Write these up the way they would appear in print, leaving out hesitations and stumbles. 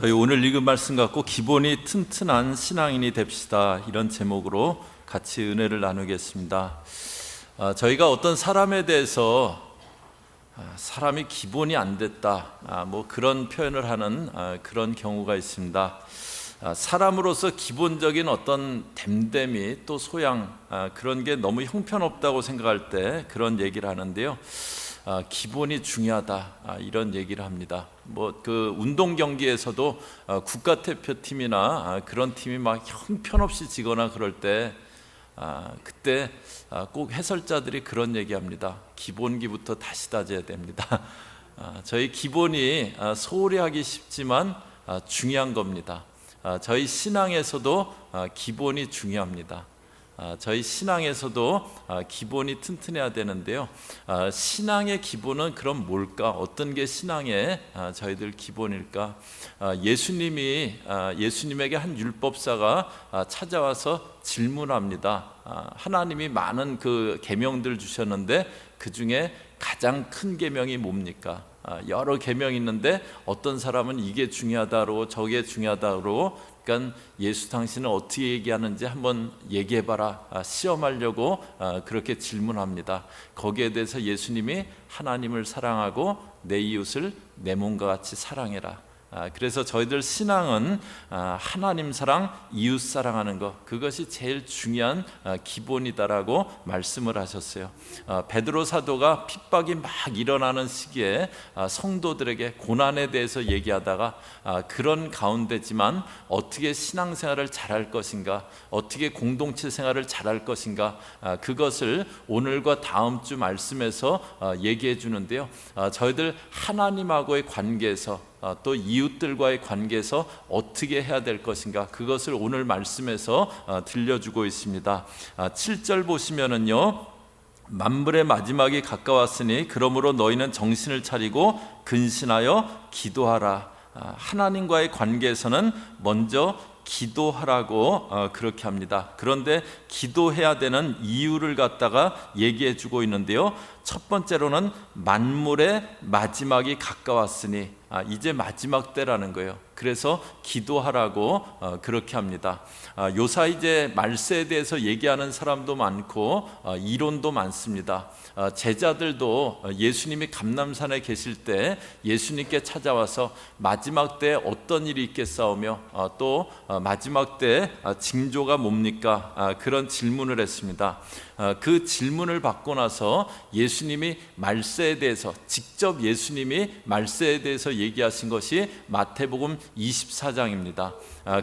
저희 오늘 읽은 말씀 갖고 기본이 튼튼한 신앙인이 됩시다, 이런 제목으로 같이 은혜를 나누겠습니다. 저희가 어떤 사람에 대해서 사람이 기본이 안 됐다, 그런 표현을 하는 그런 경우가 있습니다. 사람으로서 기본적인 어떤 됨됨이 또 소양, 그런 게 너무 형편없다고 생각할 때 그런 얘기를 하는데요. 기본이 중요하다, 이런 얘기를 합니다. 그 운동 경기에서도 국가대표팀이나 그런 팀이 막 형편없이 지거나 그럴 때 그때 꼭 해설자들이 그런 얘기합니다. 기본기부터 다시 다져야 됩니다. 저희 기본이 소홀히 하기 쉽지만 중요한 겁니다. 저희 신앙에서도 기본이 중요합니다. 저희 신앙에서도 기본이 튼튼해야 되는데요. 신앙의 기본은 그럼 뭘까? 어떤 게 신앙의 저희들 기본일까? 예수님에게 한 율법사가 찾아와서 질문합니다. 하나님이 많은 그 계명들 주셨는데 그 중에 가장 큰 계명이 뭡니까? 여러 계명이 있는데 어떤 사람은 이게 중요하다고 저게 중요하다고, 그러니까 예수 당신은 어떻게 얘기하는지 한번 얘기해봐라, 시험하려고 그렇게 질문합니다. 거기에 대해서 예수님이 하나님을 사랑하고 내 이웃을 내 몸과 같이 사랑해라. 그래서 저희들 신앙은 하나님 사랑, 이웃 사랑하는 것, 그것이 제일 중요한 기본이다라고 말씀을 하셨어요. 베드로 사도가 핍박이 막 일어나는 시기에 성도들에게 고난에 대해서 얘기하다가 그런 가운데지만 어떻게 신앙생활을 잘할 것인가, 어떻게 공동체 생활을 잘할 것인가, 그것을 오늘과 다음 주 말씀에서 얘기해 주는데요. 저희들 하나님하고의 관계에서 또 이웃들과의 관계에서 어떻게 해야 될 것인가, 그것을 오늘 말씀에서 들려주고 있습니다. 7절 보시면은요, 만물의 마지막이 가까웠으니 그러므로 너희는 정신을 차리고 근신하여 기도하라. 하나님과의 관계에서는 먼저 기도하라고 그렇게 합니다. 그런데 기도해야 되는 이유를 갖다가 얘기해 주고 있는데요. 첫 번째로는 만물의 마지막이 가까웠으니, 이제 마지막 때라는 거예요. 그래서 기도하라고 그렇게 합니다. 요사 이제 말세에 대해서 얘기하는 사람도 많고 이론도 많습니다. 제자들도 예수님이 감람산에 계실 때 예수님께 찾아와서 마지막 때 어떤 일이 있겠사오며 또 마지막 때 징조가 뭡니까? 그런 질문을 했습니다. 그 질문을 받고 나서 예수님이 말세에 대해서, 직접 예수님이 말세에 대해서 얘기하신 것이 마태복음 24장입니다.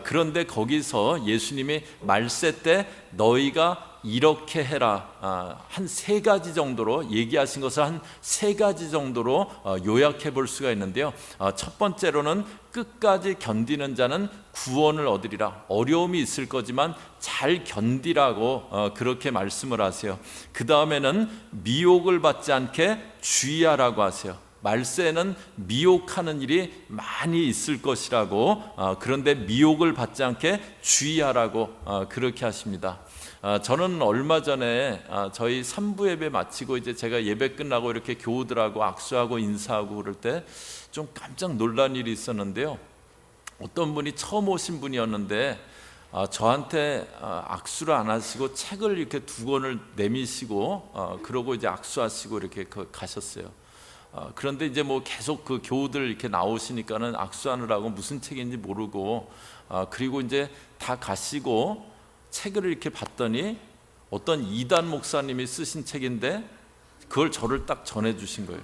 그런데 거기서 예수님이 말세 때 너희가 이렇게 해라, 한 세 가지 정도로 얘기하신 것을 한 세 가지 정도로 요약해 볼 수가 있는데요. 첫 번째로는 끝까지 견디는 자는 구원을 얻으리라. 어려움이 있을 거지만 잘 견디라고 그렇게 말씀을 하세요. 그 다음에는 미혹을 받지 않게 주의하라고 하세요. 말세에는 미혹하는 일이 많이 있을 것이라고, 그런데 미혹을 받지 않게 주의하라고 그렇게 하십니다. 저는 얼마 전에 저희 3부 예배 마치고 이제 제가 예배 끝나고 이렇게 교우들하고 악수하고 인사하고 그럴 때 좀 깜짝 놀란 일이 있었는데요. 어떤 분이 처음 오신 분이었는데 저한테 악수를 안 하시고 책을 이렇게 두 권을 내미시고 그러고 이제 악수하시고 이렇게 가셨어요. 그런데 이제 계속 그 교우들 이렇게 나오시니까는 악수하느라고 무슨 책인지 모르고, 그리고 이제 다 가시고 책을 이렇게 봤더니 어떤 이단 목사님이 쓰신 책인데 그걸 저를 딱 전해 주신 거예요.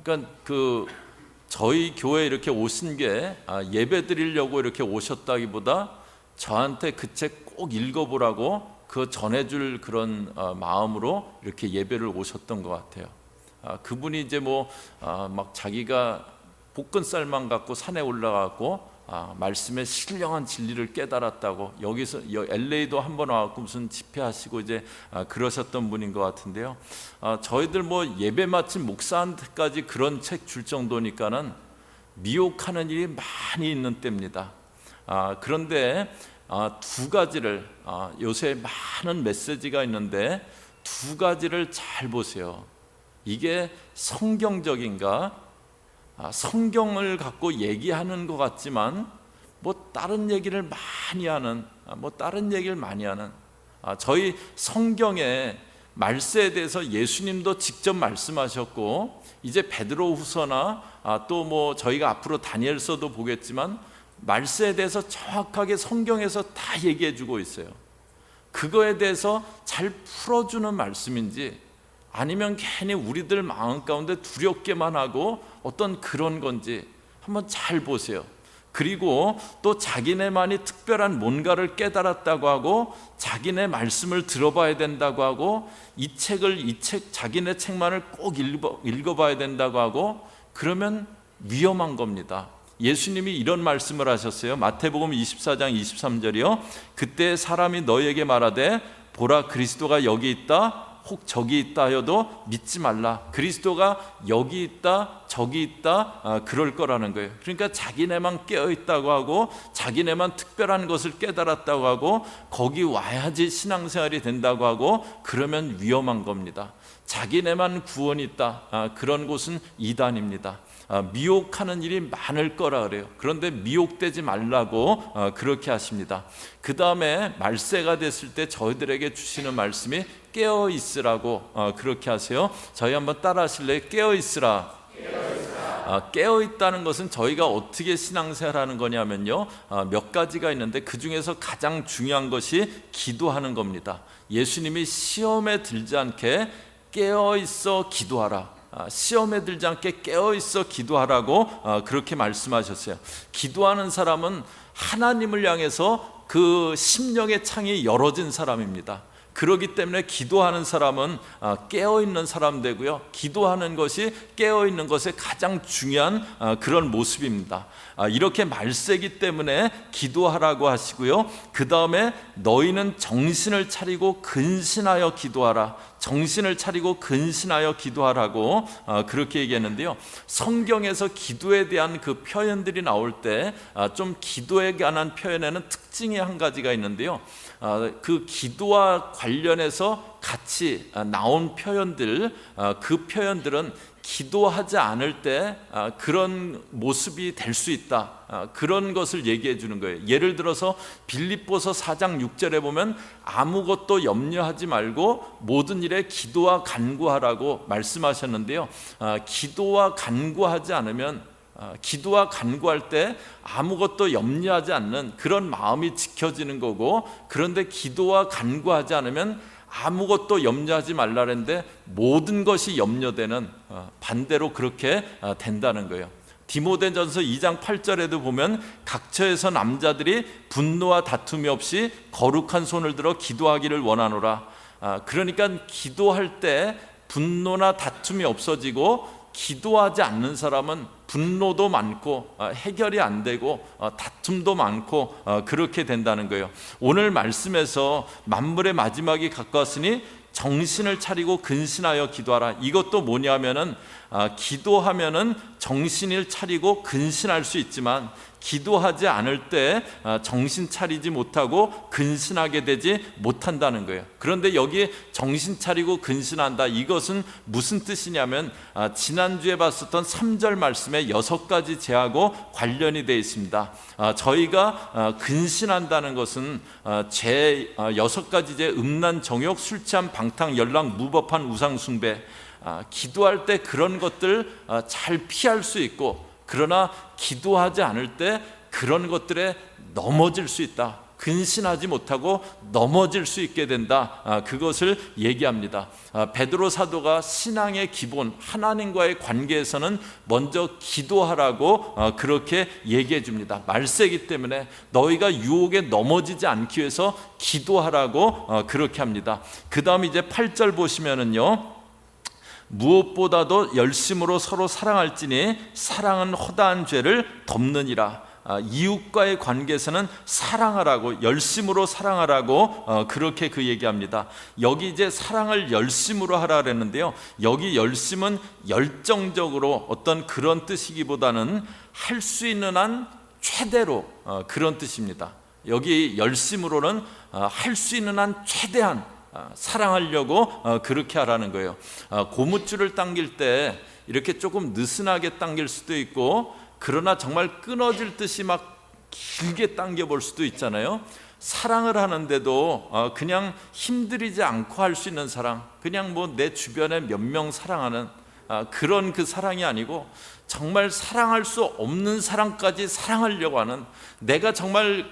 그러니까 저희 교회에 이렇게 오신 게 예배 드리려고 이렇게 오셨다기보다 저한테 그 책 꼭 읽어보라고 그 전해줄 그런 마음으로 이렇게 예배를 오셨던 것 같아요. 그분이 이제 막 자기가 볶은쌀만 갖고 산에 올라가고 말씀의 신령한 진리를 깨달았다고, 여기서 LA도 한번 와갖고 무슨 집회하시고 이제 그러셨던 분인 것 같은데요. 저희들 예배 마친 목사한테까지 그런 책 줄 정도니까는 미혹하는 일이 많이 있는 때입니다. 그런데 두 가지를, 요새 많은 메시지가 있는데 두 가지를 잘 보세요. 이게 성경적인가 성경을 갖고 얘기하는 것 같지만 다른 얘기를 많이 하는 저희 성경에 말세에 대해서 예수님도 직접 말씀하셨고, 이제 베드로후서나 또 저희가 앞으로 다니엘서도 보겠지만 말세에 대해서 정확하게 성경에서 다 얘기해 주고 있어요. 그거에 대해서 잘 풀어주는 말씀인지 아니면 괜히 우리들 마음 가운데 두렵게만 하고 어떤 그런 건지 한번 잘 보세요. 그리고 또 자기네만이 특별한 뭔가를 깨달았다고 하고 자기네 말씀을 들어봐야 된다고 하고 이 책 자기네 책만을 꼭 읽어봐야 된다고 하고 그러면 위험한 겁니다. 예수님이 이런 말씀을 하셨어요. 마태복음 24장 23절이요. 그때 사람이 너희에게 말하되 보라 그리스도가 여기 있다 혹 저기 있다 하여도 믿지 말라. 그리스도가 여기 있다 저기 있다 그럴 거라는 거예요. 그러니까 자기네만 깨어있다고 하고 자기네만 특별한 것을 깨달았다고 하고 거기 와야지 신앙생활이 된다고 하고 그러면 위험한 겁니다. 자기네만 구원이 있다 그런 곳은 이단입니다. 미혹하는 일이 많을 거라 그래요. 그런데 미혹되지 말라고 그렇게 하십니다. 그 다음에 말세가 됐을 때 저희들에게 주시는 말씀이 깨어 있으라고 그렇게 하세요. 저희 한번 따라 하실래요? 깨어 있으라. 깨어 있다는 것은 저희가 어떻게 신앙생활하는 거냐면요, 몇 가지가 있는데 그 중에서 가장 중요한 것이 기도하는 겁니다. 예수님이 시험에 들지 않게 깨어 있어 기도하라. 시험에 들지 않게 깨어있어 기도하라고 그렇게 말씀하셨어요. 기도하는 사람은 하나님을 향해서 그 심령의 창이 열어진 사람입니다. 그렇기 때문에 기도하는 사람은 깨어있는 사람 되고요, 기도하는 것이 깨어있는 것의 가장 중요한 그런 모습입니다. 이렇게 말세기 때문에 기도하라고 하시고요, 그 다음에 너희는 정신을 차리고 근신하여 기도하라. 정신을 차리고 근신하여 기도하라고 그렇게 얘기했는데요, 성경에서 기도에 대한 그 표현들이 나올 때 좀 기도에 관한 표현에는 특징이 한 가지가 있는데요, 그 기도와 관련해서 같이 나온 표현들, 그 표현들은 기도하지 않을 때 그런 모습이 될 수 있다, 그런 것을 얘기해 주는 거예요. 예를 들어서 빌립보서 4장 6절에 보면 아무것도 염려하지 말고 모든 일에 기도와 간구하라고 말씀하셨는데요, 기도와 간구하지 않으면, 기도와 간구할 때 아무것도 염려하지 않는 그런 마음이 지켜지는 거고, 그런데 기도와 간구하지 않으면 아무것도 염려하지 말라는데 모든 것이 염려되는, 반대로 그렇게 된다는 거예요. 디모데전서 2장 8절에도 보면 각처에서 남자들이 분노와 다툼이 없이 거룩한 손을 들어 기도하기를 원하노라. 그러니까 기도할 때 분노나 다툼이 없어지고, 기도하지 않는 사람은 분노도 많고 해결이 안 되고 다툼도 많고 그렇게 된다는 거예요. 오늘 말씀에서 만물의 마지막이 가까웠으니 정신을 차리고 근신하여 기도하라. 이것도 뭐냐면은 기도하면은 정신을 차리고 근신할 수 있지만 기도하지 않을 때 정신 차리지 못하고 근신하게 되지 못한다는 거예요. 그런데 여기 정신 차리고 근신한다, 이것은 무슨 뜻이냐면 지난주에 봤었던 3절 말씀에 6가지 제하고 관련이 되어 있습니다. 저희가 근신한다는 것은 제 6가지 제 음란, 정욕, 술 취함, 방탕, 연락, 무법한 우상 숭배, 기도할 때 그런 것들 잘 피할 수 있고, 그러나 기도하지 않을 때 그런 것들에 넘어질 수 있다, 근신하지 못하고 넘어질 수 있게 된다, 그것을 얘기합니다. 베드로 사도가 신앙의 기본 하나님과의 관계에서는 먼저 기도하라고 그렇게 얘기해 줍니다. 말세기 때문에 너희가 유혹에 넘어지지 않기 위해서 기도하라고 그렇게 합니다. 그 다음 이제 8절 보시면은요, 무엇보다도 열심으로 서로 사랑할지니 사랑은 허다한 죄를 덮느니라. 이웃과의 관계에서는 사랑하라고, 열심으로 사랑하라고 그렇게 그 얘기합니다. 여기 이제 사랑을 열심으로 하라 그랬는데요, 여기 열심은 열정적으로 어떤 그런 뜻이기보다는 할 수 있는 한 최대로 그런 뜻입니다. 여기 열심으로는 할 수 있는 한 최대한 사랑하려고 그렇게 하라는 거예요. 고무줄을 당길 때 이렇게 조금 느슨하게 당길 수도 있고, 그러나 정말 끊어질 듯이 막 길게 당겨 볼 수도 있잖아요. 사랑을 하는데도 그냥 힘들이지 않고 할 수 있는 사랑, 그냥 뭐 내 주변에 몇 명 사랑하는 그런 그 사랑이 아니고, 정말 사랑할 수 없는 사랑까지 사랑하려고 하는, 내가 정말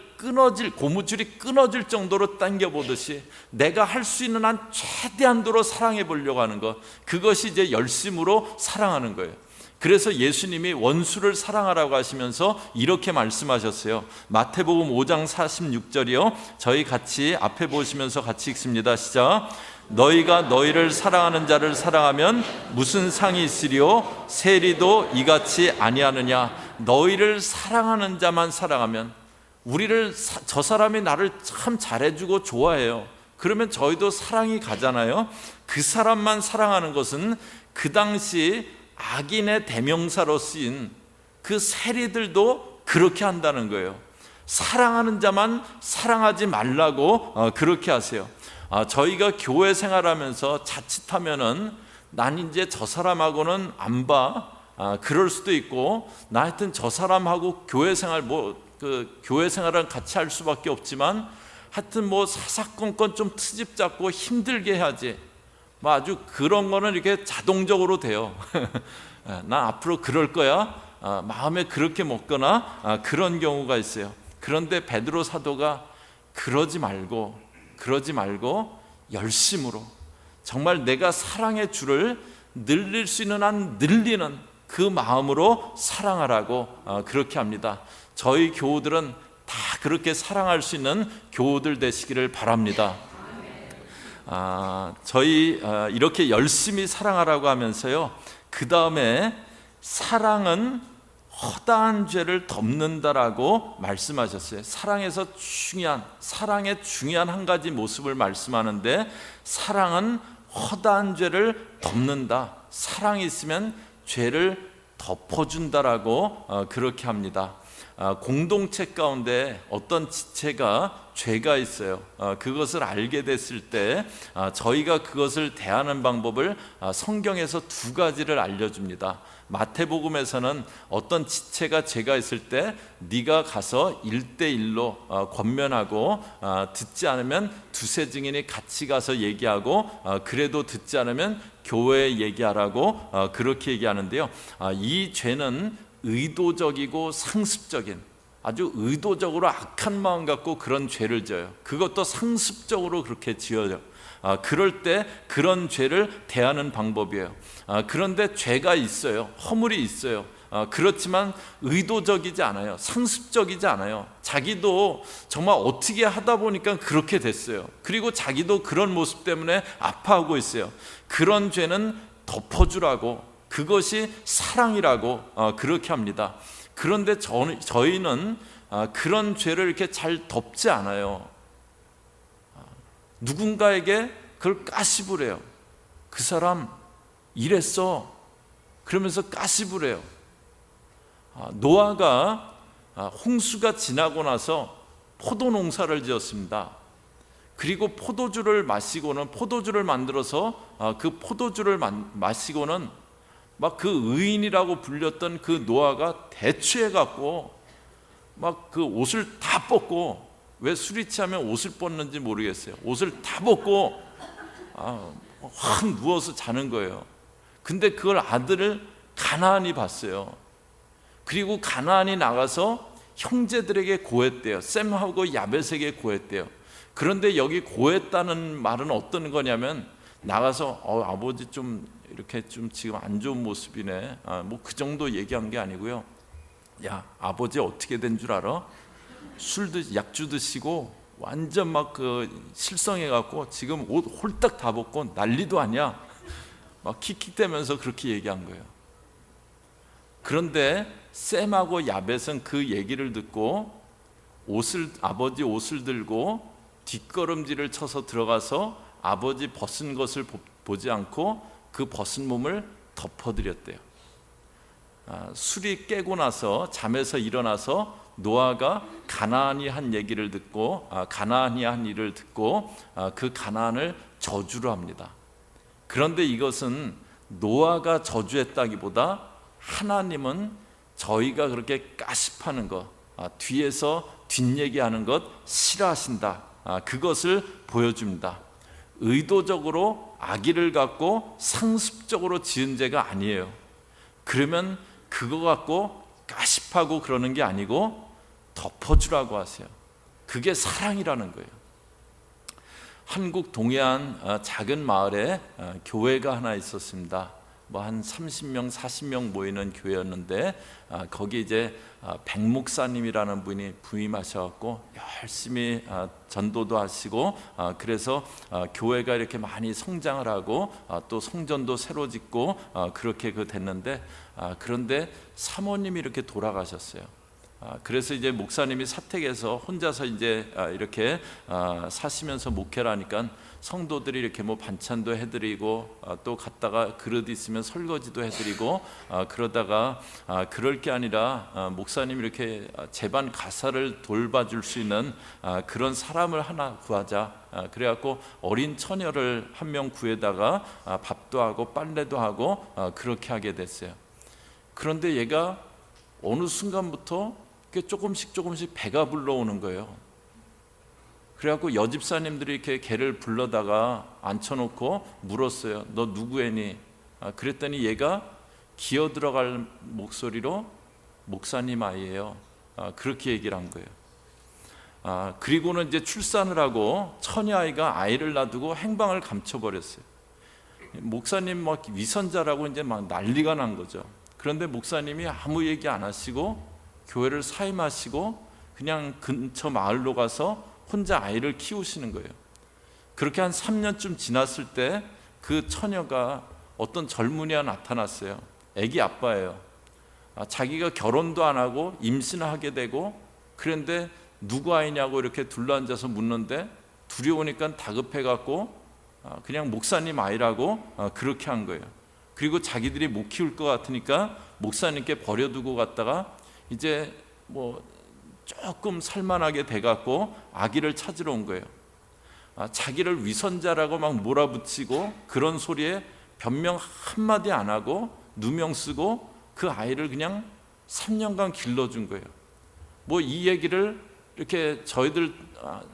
고무줄이 끊어질 정도로 당겨보듯이 내가 할 수 있는 한 최대한도로 사랑해 보려고 하는 것, 그것이 이제 열심으로 사랑하는 거예요. 그래서 예수님이 원수를 사랑하라고 하시면서 이렇게 말씀하셨어요. 마태복음 5장 46절이요. 저희 같이 앞에 보시면서 같이 읽습니다. 시작. 너희가 너희를 사랑하는 자를 사랑하면 무슨 상이 있으리요? 세리도 이같이 아니하느냐. 너희를 사랑하는 자만 사랑하면, 저 사람이 나를 참 잘해주고 좋아해요. 그러면 저희도 사랑이 가잖아요. 그 사람만 사랑하는 것은 그 당시 악인의 대명사로 쓰인 그 세리들도 그렇게 한다는 거예요. 사랑하는 자만 사랑하지 말라고 그렇게 하세요. 저희가 교회 생활하면서 자칫하면은 난 이제 저 사람하고는 안 봐, 그럴 수도 있고, 나 하여튼 저 사람하고 교회 생활은 같이 할 수밖에 없지만, 하여튼 뭐 사사건건 좀 트집 잡고 힘들게 해야지, 뭐 아주 그런 거는 이렇게 자동적으로 돼요. 나 앞으로 그럴 거야, 마음에 그렇게 먹거나 그런 경우가 있어요. 그런데 베드로 사도가 그러지 말고 열심으로, 정말 내가 사랑의 줄을 늘릴 수 있는 한 늘리는 그 마음으로 사랑하라고 그렇게 합니다. 저희 교우들은 다 그렇게 사랑할 수 있는 교우들 되시기를 바랍니다. 저희 이렇게 열심히 사랑하라고 하면서요, 그 다음에 사랑은 허다한 죄를 덮는다라고 말씀하셨어요. 사랑의 중요한 한 가지 모습을 말씀하는데, 사랑은 허다한 죄를 덮는다. 사랑이 있으면 죄를 덮어준다라고 그렇게 합니다. 공동체 가운데 어떤 지체가 죄가 있어요. 그것을 알게 됐을 때 저희가 그것을 대하는 방법을 성경에서 두 가지를 알려줍니다. 마태복음에서는 어떤 지체가 죄가 있을 때 네가 가서 1대1로 권면하고, 듣지 않으면 두세 증인이 같이 가서 얘기하고, 그래도 듣지 않으면 교회에 얘기하라고 그렇게 얘기하는데요. 이 죄는 의도적이고 상습적인, 아주 의도적으로 악한 마음 갖고 그런 죄를 지어요. 그것도 상습적으로 그렇게 지어요. 그럴 때 그런 죄를 대하는 방법이에요. 그런데 죄가 있어요. 허물이 있어요. 그렇지만 의도적이지 않아요. 상습적이지 않아요. 자기도 정말 어떻게 하다 보니까 그렇게 됐어요. 그리고 자기도 그런 모습 때문에 아파하고 있어요. 그런 죄는 덮어주라고, 그것이 사랑이라고 그렇게 합니다. 그런데 저희는 그런 죄를 이렇게 잘 덮지 않아요. 누군가에게 그걸 까시부래요. 그 사람 이랬어, 그러면서 까시부래요. 노아가 홍수가 지나고 나서 포도 농사를 지었습니다. 그리고 포도주를 만들어서 그 포도주를 마시고는 막 그 의인이라고 불렸던 그 노아가 대취해 갖고 막 그 옷을 다 벗고, 왜 술이 취하면 옷을 벗는지 모르겠어요. 옷을 다 벗고 확 누워서 자는 거예요. 근데 그걸 아들을 가나안이 봤어요. 그리고 가나안이 나가서 형제들에게 고했대요. 셈하고 야벳에게 고했대요. 그런데 여기 고했다는 말은 어떤 거냐면, 나가서 아버지 좀 이렇게 좀 지금 안 좋은 모습이네, 뭐 그 정도 얘기한 게 아니고요. 야, 아버지 어떻게 된 줄 알아? 약주 드시고 완전 막 실성해 갖고 지금 옷 홀딱 다 벗고 난리도 아니야, 막 킥킥대면서 그렇게 얘기한 거예요. 그런데 셈하고 야벳은 그 얘기를 듣고 아버지 옷을 들고 뒷걸음질을 쳐서 들어가서 아버지 벗은 것을 보지 않고 그 벗은 몸을 덮어드렸대요. 술이 깨고 나서, 잠에서 일어나서 노아가 가나안이 한 얘기를 듣고, 가나안이 한 일을 듣고 그 가나안을 저주로 합니다. 그런데 이것은 노아가 저주했다기보다 하나님은 저희가 그렇게 가십하는 것, 뒤에서 뒷얘기하는 것 싫어하신다, 그것을 보여줍니다. 의도적으로 악의를 갖고 상습적으로 지은 죄가 아니에요. 그러면 그거 갖고 가십하고 그러는 게 아니고 덮어주라고 하세요. 그게 사랑이라는 거예요. 한국 동해안 작은 마을에 교회가 하나 있었습니다. 뭐 한 30명, 40명 모이는 교회였는데 거기 이제 백 목사님이라는 분이 부임하셔갖고 열심히 전도도 하시고 그래서 교회가 이렇게 많이 성장을 하고 또 성전도 새로 짓고 그렇게 됐는데 그런데 사모님이 이렇게 돌아가셨어요. 그래서 이제 목사님이 사택에서 혼자서 이제 이렇게 사시면서 목회를 하니까 성도들이 이렇게 뭐 반찬도 해드리고 또 갔다가 그릇 있으면 설거지도 해드리고 그러다가 그럴 게 아니라 목사님이 이렇게 제반 가사를 돌봐줄 수 있는 그런 사람을 하나 구하자. 그래갖고 어린 처녀를 한 명 구해다가 밥도 하고 빨래도 하고 그렇게 하게 됐어요. 그런데 얘가 어느 순간부터 조금씩 배가 불러오는 거예요. 그래갖고 여집사님들이 이렇게 걔를 불러다가 앉혀놓고 물었어요. 너 누구 애니? 그랬더니 얘가 기어 들어갈 목소리로 목사님 아이예요. 그렇게 얘기를 한 거예요. 그리고는 이제 출산을 하고 처녀 아이가 아이를 놔두고 행방을 감춰버렸어요. 목사님 막 위선자라고 이제 막 난리가 난 거죠. 그런데 목사님이 아무 얘기 안 하시고 교회를 사임하시고 그냥 근처 마을로 가서 혼자 아이를 키우시는 거예요. 그렇게 한 3년쯤 지났을 때 그 처녀가 어떤 젊은이가 나타났어요. 애기 아빠예요. 자기가 결혼도 안 하고 임신을 하게 되고 그런데 누구 아이냐고 이렇게 둘러앉아서 묻는데 두려우니까 다급해갖고 그냥 목사님 아이라고 그렇게 한 거예요. 그리고 자기들이 못 키울 것 같으니까 목사님께 버려두고 갔다가 이제 뭐 조금 살만하게 돼갖고 아기를 찾으러 온 거예요. 자기를 위선자라고 막 몰아붙이고 그런 소리에 변명 한마디 안 하고 누명 쓰고 그 아이를 그냥 3년간 길러준 거예요. 뭐 이 얘기를 이렇게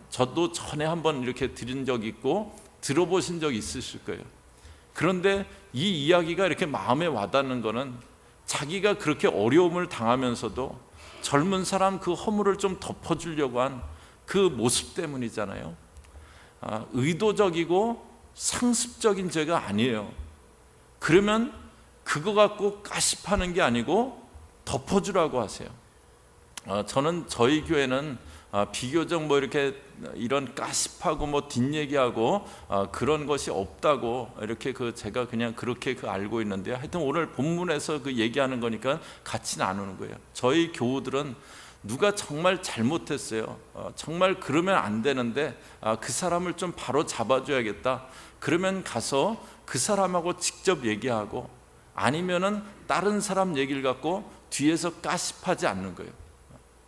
저도 전에 한번 이렇게 들은 적 있고 들어보신 적 있으실 거예요. 그런데 이 이야기가 이렇게 마음에 와닿는 거는 자기가 그렇게 어려움을 당하면서도 젊은 사람 그 허물을 좀 덮어주려고 한 그 모습 때문이잖아요. 의도적이고 상습적인 죄가 아니에요. 그러면 그거 갖고 가십하는 게 아니고 덮어주라고 하세요. 저는 저희 교회는 비교적 뭐 이렇게 이런 가십하고 뭐 뒷얘기하고 그런 것이 없다고 이렇게 제가 그냥 그렇게 알고 있는데요. 하여튼 오늘 본문에서 얘기하는 거니까 같이 나누는 거예요. 저희 교우들은 누가 정말 잘못했어요. 정말 그러면 안 되는데 그 사람을 좀 바로 잡아줘야겠다. 그러면 가서 그 사람하고 직접 얘기하고 아니면은 다른 사람 얘기를 갖고 뒤에서 가십하지 않는 거예요.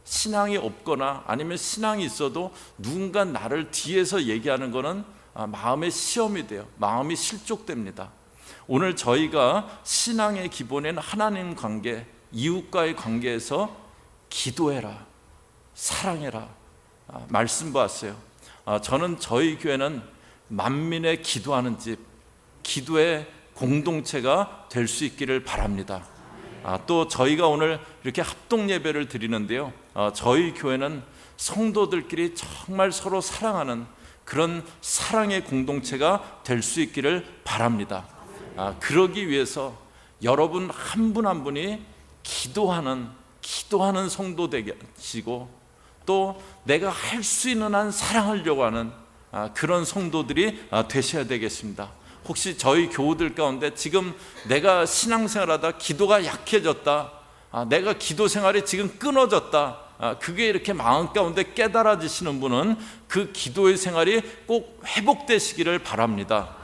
신앙이 없거나 아니면 신앙이 있어도 누군가 나를 뒤에서 얘기하는 거는 마음의 시험이 돼요. 마음이 실족됩니다. 오늘 저희가 신앙의 기본인 하나님 관계, 이웃과의 관계에서 기도해라, 사랑해라 말씀 보았어요. 저는 저희 교회는 만민의 기도하는 집, 기도의 공동체가 될 수 있기를 바랍니다. 또 저희가 오늘 이렇게 합동 예배를 드리는데요, 저희 교회는 성도들끼리 정말 서로 사랑하는 그런 사랑의 공동체가 될 수 있기를 바랍니다. 그러기 위해서 여러분 한 분 한 분이 기도하는 성도 되시고 또 내가 할 수 있는 한 사랑하려고 하는 그런 성도들이 되셔야 되겠습니다. 혹시 저희 교우들 가운데 지금 내가 신앙생활하다 기도가 약해졌다, 내가 기도 생활이 지금 끊어졌다, 그게 이렇게 마음 가운데 깨달아지시는 분은 그 기도의 생활이 꼭 회복되시기를 바랍니다.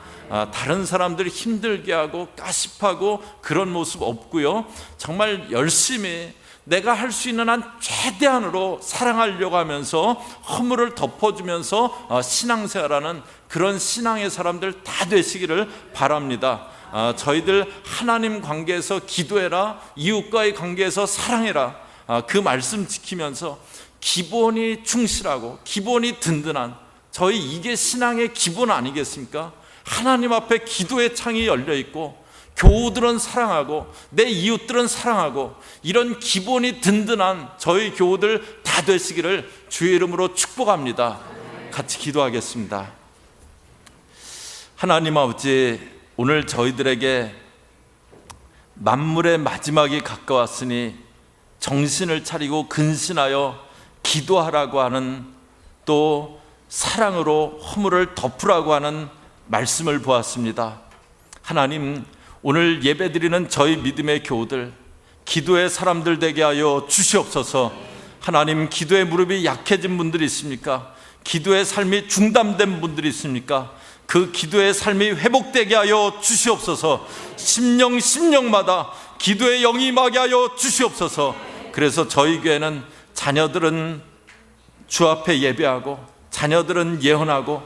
다른 사람들이 힘들게 하고 가십하고 그런 모습 없고요, 정말 열심히 내가 할 수 있는 한 최대한으로 사랑하려고 하면서 허물을 덮어주면서 신앙생활하는 그런 신앙의 사람들 다 되시기를 바랍니다. 저희들 하나님 관계에서 기도해라, 이웃과의 관계에서 사랑해라, 그 말씀 지키면서 기본이 충실하고 기본이 든든한, 저희 이게 신앙의 기본 아니겠습니까? 하나님 앞에 기도의 창이 열려 있고 교우들은 사랑하고 내 이웃들은 사랑하고, 이런 기본이 든든한 저희 교우들 다 되시기를 주의 이름으로 축복합니다. 같이 기도하겠습니다. 하나님 아버지, 오늘 저희들에게 만물의 마지막이 가까웠으니 정신을 차리고 근신하여 기도하라고 하는, 또 사랑으로 허물을 덮으라고 하는 말씀을 보았습니다. 하나님, 오늘 예배드리는 저희 믿음의 교우들, 기도의 사람들 되게 하여 주시옵소서. 하나님, 기도의 무릎이 약해진 분들이 있습니까? 기도의 삶이 중단된 분들이 있습니까? 그 기도의 삶이 회복되게 하여 주시옵소서. 심령마다 기도의 영이 임하게 하여 주시옵소서. 그래서 저희 교회는 자녀들은 주 앞에 예배하고, 자녀들은 예언하고,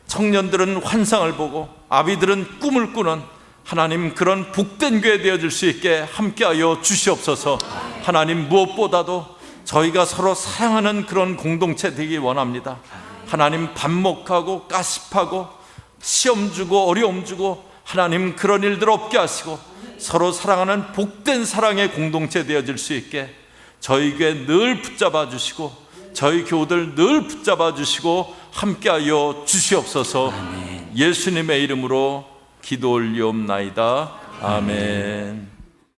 청년들은 환상을 보고, 아비들은 꿈을 꾸는 하나님, 그런 복된 교회 되어질 수 있게 함께하여 주시옵소서. 하나님, 무엇보다도 저희가 서로 사랑하는 그런 공동체 되기 원합니다. 하나님, 반목하고 가십하고 시험 주고 어려움 주고, 하나님 그런 일들 없게 하시고 서로 사랑하는 복된 사랑의 공동체 되어질 수 있게 저희 교회 늘 붙잡아 주시고, 저희 교우들 늘 붙잡아 주시고 함께하여 주시옵소서. 예수님의 이름으로 기도 올리옵나이다. 아멘.